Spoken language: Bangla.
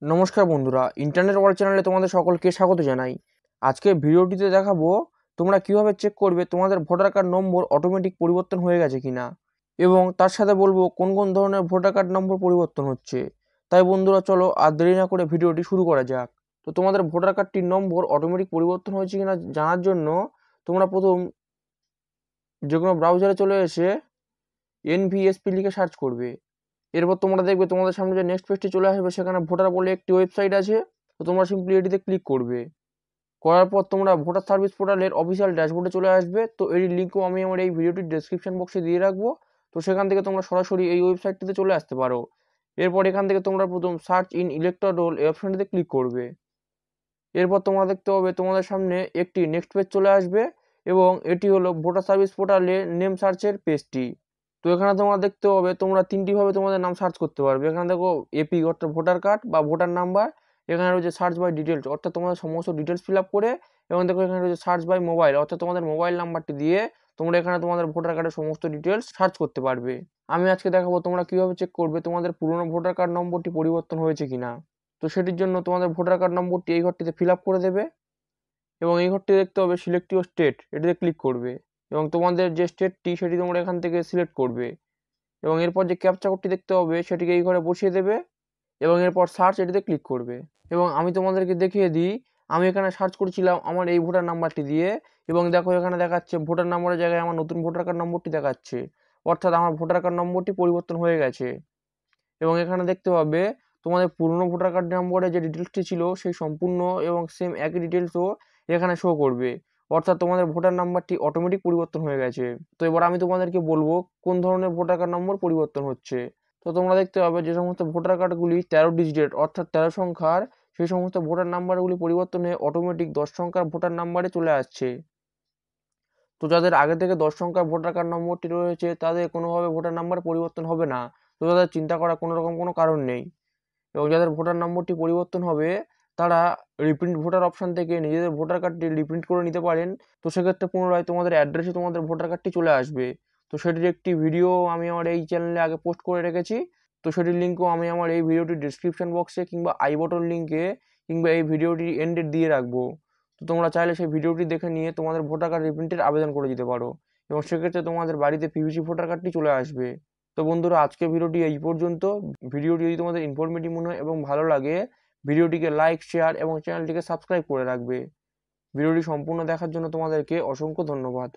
নমস্কার বন্ধুরা, ইন্টারনেট ওয়ার্ল্ড চ্যানেলে তোমাদের সকলকে স্বাগত জানাই। আজকে ভিডিওটিতে দেখাবো তোমরা কিভাবে চেক করবে তোমাদের ভোটার কার্ড নম্বর অটোমেটিক পরিবর্তন হয়ে গেছে কিনা, এবং তার সাথে বলবো কোন কোন ধরনের ভোটার কার্ড নম্বর পরিবর্তন হচ্ছে। তাই বন্ধুরা চলো আর দেরি না করে ভিডিওটি শুরু করা যাক। তো তোমাদের ভোটার কার্ডটির নম্বর অটোমেটিক পরিবর্তন হয়েছে কিনা জানার জন্য তোমরা প্রথম যে কোনো ব্রাউজারে চলে এসে NVSP লিখে সার্চ করবে। এরপর তোমরা দেখবে তোমাদের সামনে যে নেক্সট পেজটি চলে আসবে, সেখানে ভোটার বলে একটি ওয়েবসাইট আছে। তো তোমরা সিম্পলি এটিতে ক্লিক করবে। করার পর তোমরা ভোটার সার্ভিস পোর্টালের অফিসিয়াল ড্যাশবোর্ডে চলে আসবে। তো এর লিঙ্কও আমি আমার এই ভিডিওটির ডেসক্রিপশন বক্সে দিয়ে রাখবো। তো সেখান থেকে তোমরা সরাসরি এই ওয়েবসাইটটিতে চলে আসতে পারো। এরপর এখান থেকে তোমরা প্রথম সার্চ ইন ইলেক্টর রোল এই অপশনটিতে ক্লিক করবে। এরপর তোমরা দেখতে পাবে তোমাদের সামনে একটি নেক্সট পেজ চলে আসবে, এবং এটি হলো ভোটার সার্ভিস পোর্টালে নেম সার্চের পেজটি। তো এখানে তোমরা দেখতে পাবে তোমরা তিনটি ভাবে তোমাদের নাম সার্চ করতে পারবে। এখানে দেখো এপি অর্থাৎ ভোটার কার্ড বা ভোটার নাম্বার, এখানে রয়েছে সার্চ বাই ডিটেলস অর্থাৎ তোমাদের সমস্ত ডিটেলস ফিল আপ করে, এবং দেখো এখানে রয়েছে সার্চ বাই মোবাইল অর্থাৎ তোমাদের মোবাইল নাম্বারটি দিয়ে তোমরা এখানে তোমাদের ভোটার কার্ডের সমস্ত ডিটেলস সার্চ করতে পারবে। আমি আজকে দেখাবো তোমরা কিভাবে চেক করবে তোমাদের পুরনো ভোটার কার্ড নম্বরটি পরিবর্তন হয়েছে কিনা। তো সেটির জন্য তোমাদের ভোটার কার্ড নম্বরটি এই ঘরটিতে ফিল আপ করে দেবে, এবং এই ঘরটি দেখতে হবে সিলেক্ট ইউর স্টেট, এটিতে ক্লিক করবে, এবং তোমাদের যে স্টেটটি সেটি তোমরা এখান থেকে সিলেক্ট করবে, এবং এরপর যে ক্যাপচা কোডটি দেখতে হবে সেটিকে এই ঘরে বসিয়ে দেবে, এবং এরপর সার্চ এটিতে ক্লিক করবে। এবং আমি তোমাদেরকে দেখিয়ে দিই, আমি এখানে সার্চ করেছিলাম আমার এই ভোটার নাম্বারটি দিয়ে, এবং দেখো এখানে দেখাচ্ছে ভোটার নাম্বারের জায়গায় আমার নতুন ভোটার কার্ড নম্বরটি দেখাচ্ছে, অর্থাৎ আমার ভোটার কার্ড নম্বরটি পরিবর্তন হয়ে গেছে। এবং এখানে দেখতে পাবে তোমাদের পুরনো ভোটার কার্ড নম্বরে যে ডিটেলসটি ছিল সেই সম্পূর্ণ এবং সেম একই ডিটেলসও এখানে শো করবে, অর্থাৎ তোমাদের ভোটার নাম্বারটি অটোমেটিক পরিবর্তন হয়ে গেছে। তো এবার আমি তোমাদেরকে বলবো কোন ধরনের ভোটার কার্ড নম্বর পরিবর্তন হচ্ছে। তো তোমরা দেখতে পাবে যে সমস্ত ভোটার কার্ডগুলি 13 ডিজিটের অর্থাৎ 13 সংখ্যার, সেই সমস্ত ভোটার নাম্বারগুলি পরিবর্তন হয়ে অটোমেটিক 10 সংখ্যার ভোটার নাম্বারে চলে আসছে। তো যাদের আগে থেকে 10 সংখ্যার ভোটার কার্ড নম্বরটি রয়েছে তাদের কোনোভাবে ভোটার নাম্বার পরিবর্তন হবে না। তো তাদের চিন্তা করার কোনো রকম কোনো কারণ নেই। এবং যাদের ভোটার নম্বরটি পরিবর্তন হবে তারা রিপ্রিন্ট ভোটার অপশন থেকে নিজেদের ভোটার কার্ডটি রিপ্রিন্ট করে নিতে পারেন। তো সেক্ষেত্রে পুনরায় তোমাদের অ্যাড্রেসে তোমাদের ভোটার কার্ডটি চলে আসবে। তো সেটির একটি ভিডিও আমি আমার এই চ্যানেলে আগে পোস্ট করে রেখেছি। তো সেটির লিঙ্কও আমি আমার এই ভিডিওটির ডিসক্রিপশন বক্সে কিংবা আই বটন লিঙ্কে কিংবা এই ভিডিওটির এন্ডে দিয়ে রাখবো। তো তোমরা চাইলে সেই ভিডিওটি দেখে নিয়ে তোমাদের ভোটার কার্ড রিপ্রিন্টের আবেদন করে দিতে পারো, এবং সেক্ষেত্রে তোমাদের বাড়িতে পিভিসি ভোটার কার্ডটি চলে আসবে। তো বন্ধুরা আজকের ভিডিওটি এই পর্যন্ত। ভিডিওটি যদি তোমাদের ইনফরমেটিভ মনে হয় এবং ভালো লাগে, ভিডিওটিকে লাইক, শেয়ার এবং চ্যানেলটিকে সাবস্ক্রাইব করে রাখবে। ভিডিওটি সম্পূর্ণ দেখার জন্য তোমাদেরকে অসংখ্য ধন্যবাদ।